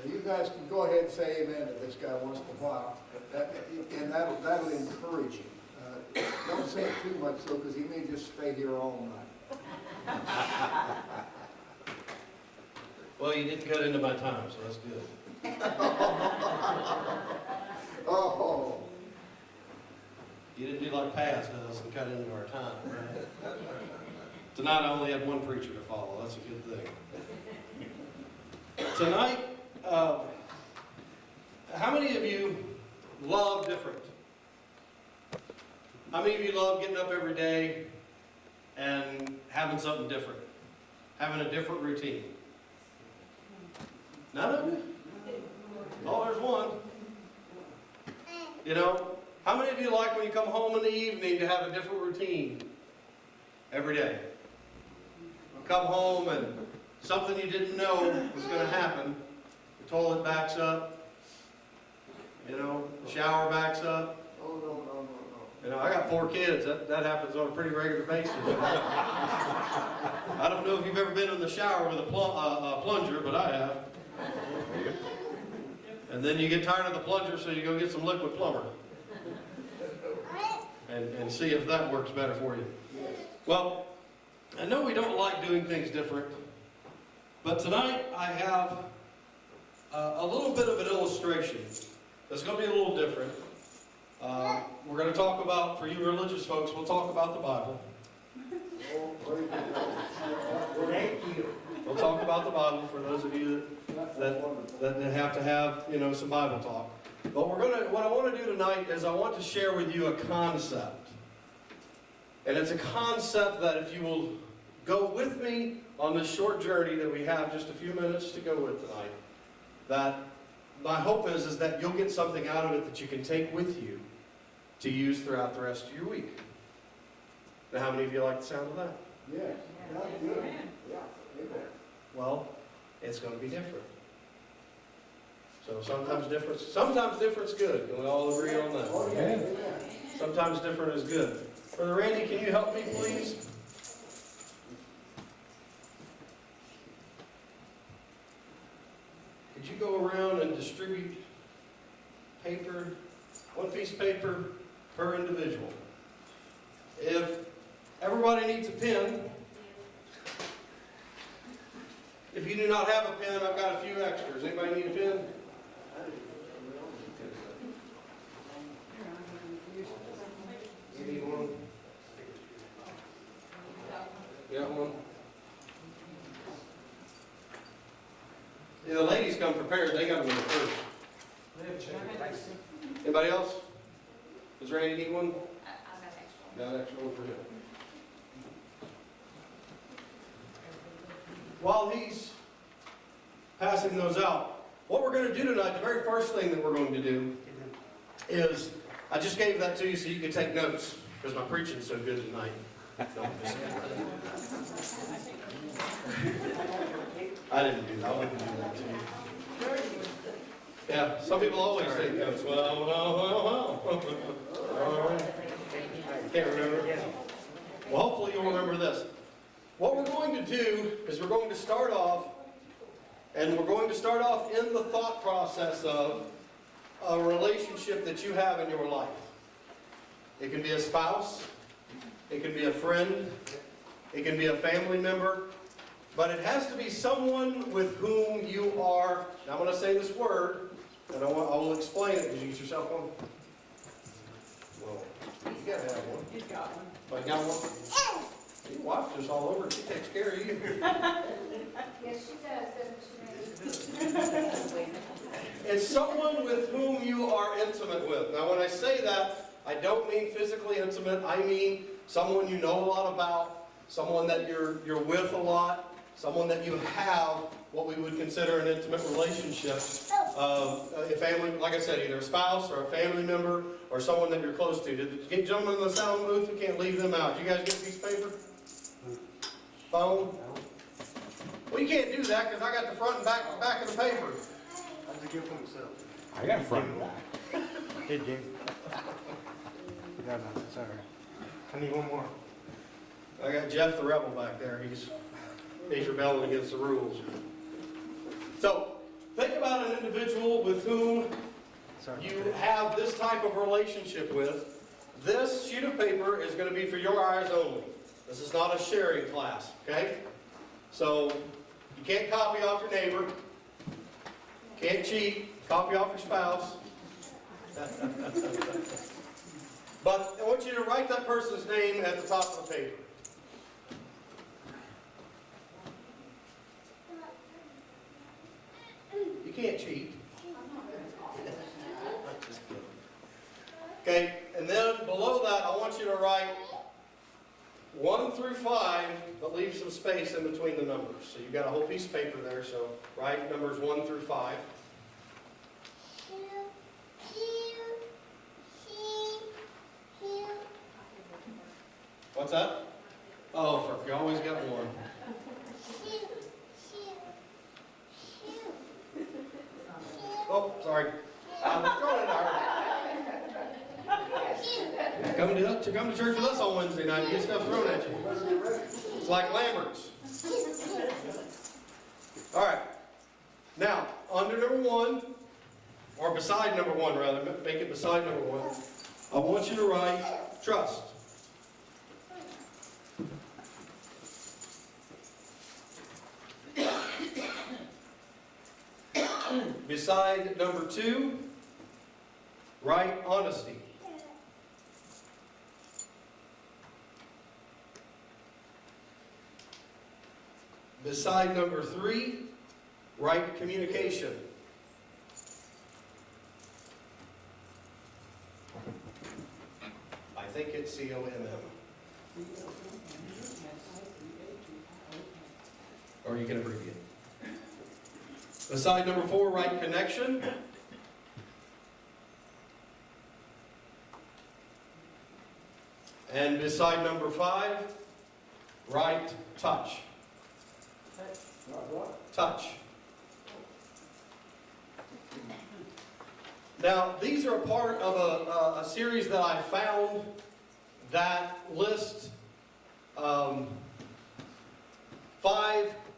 you guys can go ahead and say amen to this guy once in a while, and that'll encourage him. Don't say it too much though, because he may just stay here all night. Well, you didn't cut into my time, so that's good. Oh, You didn't do like Paz does and cut into our time, right? Tonight I only had one preacher to follow. That's a good thing. Tonight, how many of you love different? How many of you love getting up every day and having something different? Having a different routine? None of you? Oh, there's one. You know, how many of you like when you come home in the evening to have a different routine every day? Come home and something you didn't know was going to happen. The toilet backs up. You know, the shower backs up. oh, no. You know, I got 4 kids. That happens on a pretty regular basis. I don't know if you've ever been in the shower with a plunger, but I have. And then you get tired of the plunger, so you go get some liquid plumber. And see if that works better for you. Well, I know we don't like doing things different, but tonight I have a little bit of an illustration that's going to be a little different. We're going to talk about, for you religious folks, we'll talk about the Bible. Thank you. We'll talk about the Bible for those of you that have to have, you know, some Bible talk. But what I want to do tonight is I want to share with you a concept. And it's a concept that if you will go with me on this short journey that we have just a few minutes to go with tonight, that my hope is that you'll get something out of it that you can take with you to use throughout the rest of your week. Now, how many of you like the sound of that? Yeah, that's good. Yeah, amen. Well, it's going to be different. So sometimes different's good. Can we all agree on that? Oh, yeah, amen. Sometimes different is good. Brother Randy, can you help me, please? Could you go around and distribute paper, one piece of paper per individual? If everybody needs a pen, if you do not have a pen, I've got a few extras. Anybody need a pen? You need one? You got one? Yeah, the ladies come prepared. They got one first. Anybody else? Does Randy need one? Got an extra one for him. While he's passing those out, what we're going to do tonight, the very first thing that we're going to do is, I just gave that to you so you could take notes, because my preaching's so good tonight. I didn't do that. I wouldn't do that to you. Yeah, some people always take notes. Well. All right. Can't remember. Well, hopefully you'll remember this. What we're going to do is we're going to start off, and we're going to start off in the thought process of a relationship that you have in your life. It can be a spouse, it can be a friend, it can be a family member, but it has to be someone with whom you are, now I'm going to say this word, and I will explain it. Did you get yourself one? Well, you got to have one. He's got one. But you got one? Your wife just all over. She takes care of you. Yes, she does, doesn't she? It's someone with whom you are intimate with. Now, when I say that, I don't mean physically intimate. I mean someone you know a lot about, someone that you're with a lot, someone that you have what we would consider an intimate relationship. A family, like I said, either a spouse or a family member or someone that you're close to. Did you get gentlemen in the sound booth? We can't leave them out. Did you guys get a piece of paper? Phone? Well, you can't do that because I got the front and back of the paper. How'd you get from himself? I got front and back. Hey, Jim. No, it's all right. I need one more. I got Jeff the Rebel back there. He's rebelling against the rules. So, think about an an individual with whom Sorry. you have this type of relationship with, this sheet of paper is going to be for your eyes only. This is not a sharing class, okay? So you can't copy off your neighbor, can't cheat, copy off your spouse. But I want you to write that person's name at the top of the paper. You can't cheat. Okay, and then below that, I want you to write 1 through 5, but leave some space in between the numbers. So you've got a whole piece of paper there, so write numbers 1 through 5. What's that? Oh, Furphy, you always got one. Oh, sorry. I'm throwing it out. Come to church with us on Wednesday night and get stuff thrown at you. It's like Lambert's. All right. Now, under number 1, or beside number 1 rather, make it beside number 1, I want you to write trust. Beside number 2, write honesty. Beside number 3, write communication. I think it's COMM. Or you can abbreviate. Beside number 4, write connection. And beside number 5, write touch. Touch. Now, these are a part of a series that I found that lists 5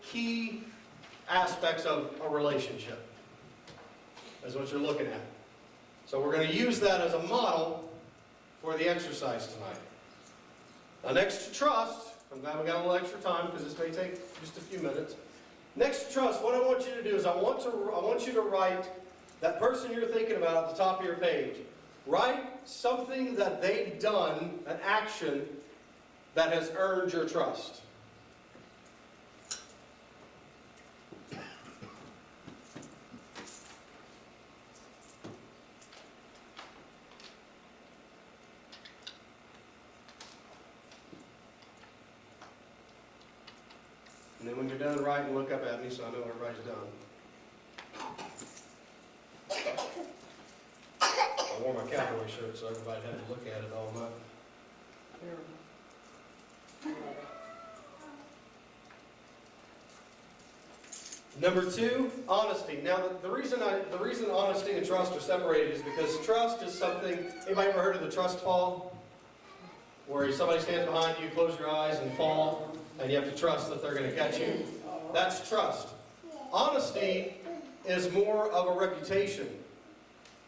key aspects of a relationship. That's what you're looking at. So we're going to use that as a model for the exercise tonight. Now, next to trust, I'm glad we got a little extra time because this may take just a few minutes. Next to trust, what I want you to do is I want you to write that person you're thinking about at the top of your page. Write something that they've done, an action that has earned your trust. And then when you're done writing, look up at me so I know everybody's done. I wore my cowboy shirt so everybody had to look at it all night. Number 2, honesty. Now, the reason honesty and trust are separated is because trust is something. Anybody ever heard of the trust fall? Where somebody stands behind you, close your eyes, and fall, and you have to trust that they're going to catch you. That's trust. Honesty is more of a reputation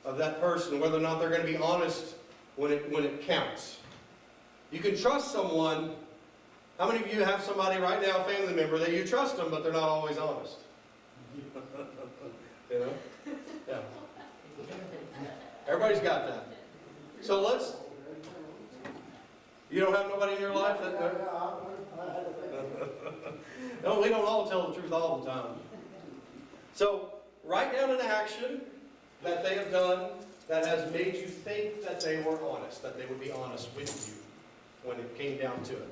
of that person, whether or not they're going to be honest when it counts. You can trust someone. How many of you have somebody right now, a family member, that you trust them, but they're not always honest? You know? Yeah. Everybody's got that. So you don't have nobody in your life that... No, we don't all tell the truth all the time. So, write down an action that they have done that has made you think that they were honest, that they would be honest with you when it came down to it.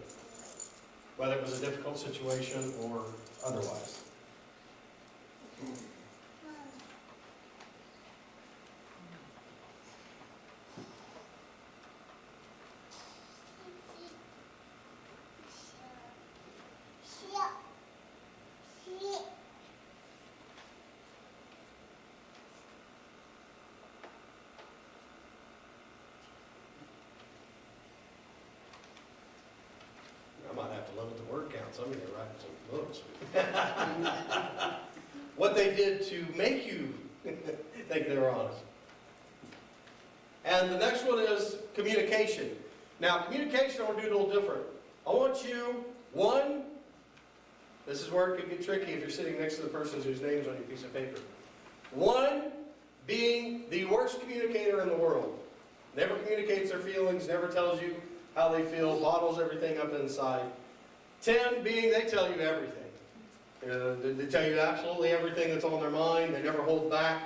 Whether it was a difficult situation or otherwise. I might have to limit the word count. Some of you are writing some books. What they did to make you think they were honest. And the next one is communication. Now, communication, I want to do it a little different. I want you, one, this is where it could get tricky if you're sitting next to the person whose name's on your piece of paper. One, being the worst communicator in the world. Never communicates their feelings, never tells you how they feel, bottles everything up inside. 10, being they tell you everything. They tell you absolutely everything that's on their mind. They never hold back.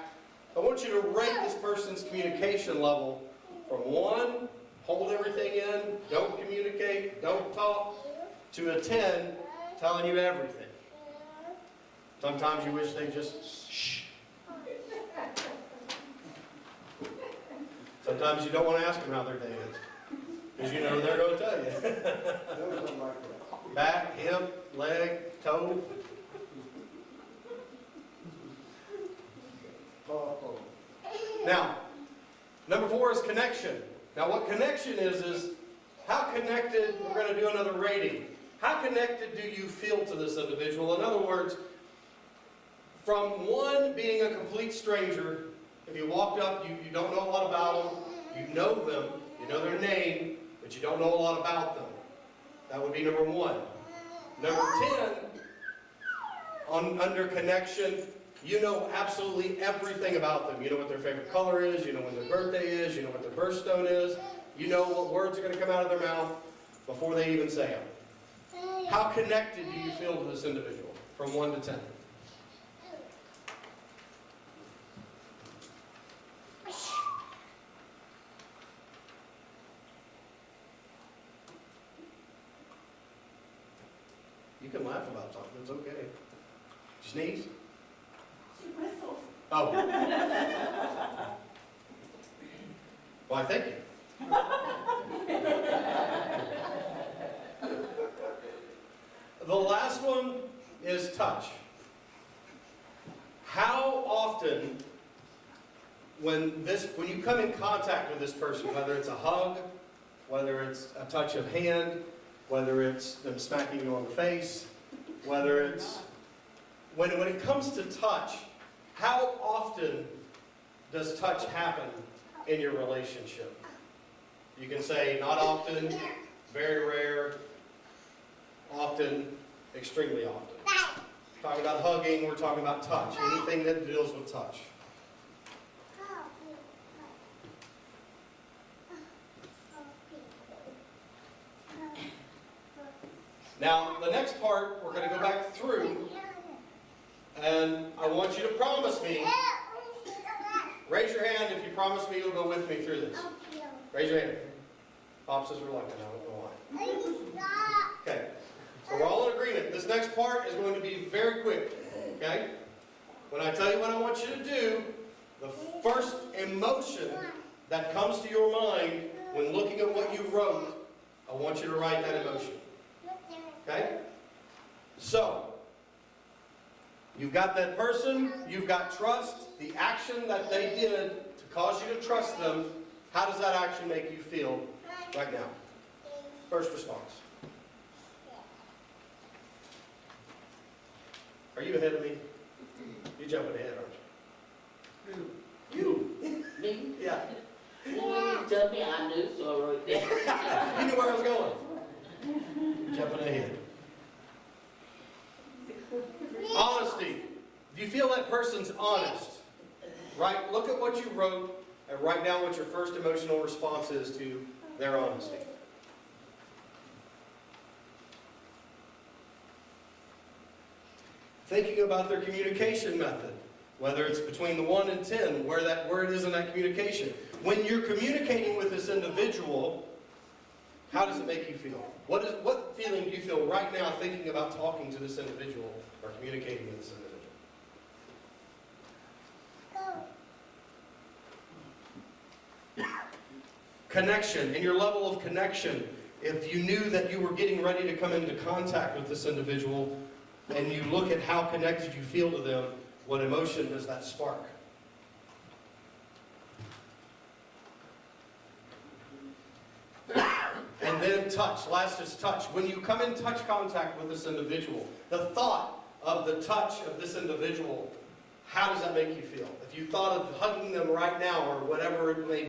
I want you to rate this person's communication level from 1, hold everything in, don't communicate, don't talk, to a 10, telling you everything. Sometimes you wish they just shh. Sometimes you don't want to ask them how their day is, because you know they're going to tell you. There was something like that. Back, hip, leg, toe. Now, number 4 is connection. Now, what connection is how connected, we're going to do another rating. How connected do you feel to this individual? In other words, from 1 being a complete stranger, if you walked up, you don't know a lot about them, you know them, you know their name, but you don't know a lot about them. That would be number 1. Number 10, under connection, you know absolutely everything about them. You know what their favorite color is, you know when their birthday is, you know what their birthstone is, you know what words are going to come out of their mouth before they even say them. How connected do you feel to this individual from 1 to 10? You can laugh about something, it's okay. Sneeze? She whistles. Oh. Why, thank you. The last one is touch. How often, when you come in contact with this person, whether it's a hug, whether it's a touch of hand, whether it's them smacking you on the face, whether it's... When it comes to touch, how often does touch happen in your relationship? You can say not often, very rare, often, extremely often. Talking about hugging, we're talking about touch. Anything that deals with touch. Now, the next part, we're going to go back through, and I want you to promise me. Raise your hand if you promise me you'll go with me through this. Raise your hand. Pops is reluctant, I don't know why. Okay, so we're all in agreement. This next part is going to be very quick, okay? When I tell you what I want you to do, the first emotion that comes to your mind when looking at what you wrote, I want you to write that emotion. Okay? So, you've got that person, you've got trust, the action that they did to cause you to trust them. How does that action make you feel right now? First response. Are you ahead of me? You're jumping ahead, aren't you? You? Me? Yeah. You tell me I knew, so right there. You knew where I was going. You're jumping ahead. Honesty. Do you feel that person's honest? Right? Look at what you wrote and write down what your first emotional response is to their honesty. Thinking about their communication method, whether it's between the 1 and 10, where it is in that communication. When you're communicating with this individual, how does it make you feel? What feeling do you feel right now thinking about talking to this individual or communicating with this individual? Connection, and your level of connection. If you knew that you were getting ready to come into contact with this individual, and you look at how connected you feel to them, what emotion does that spark? And then touch. Last is touch. When you come in touch contact with this individual, the thought of the touch of this individual, how does that make you feel? If you thought of hugging them right now or whatever it may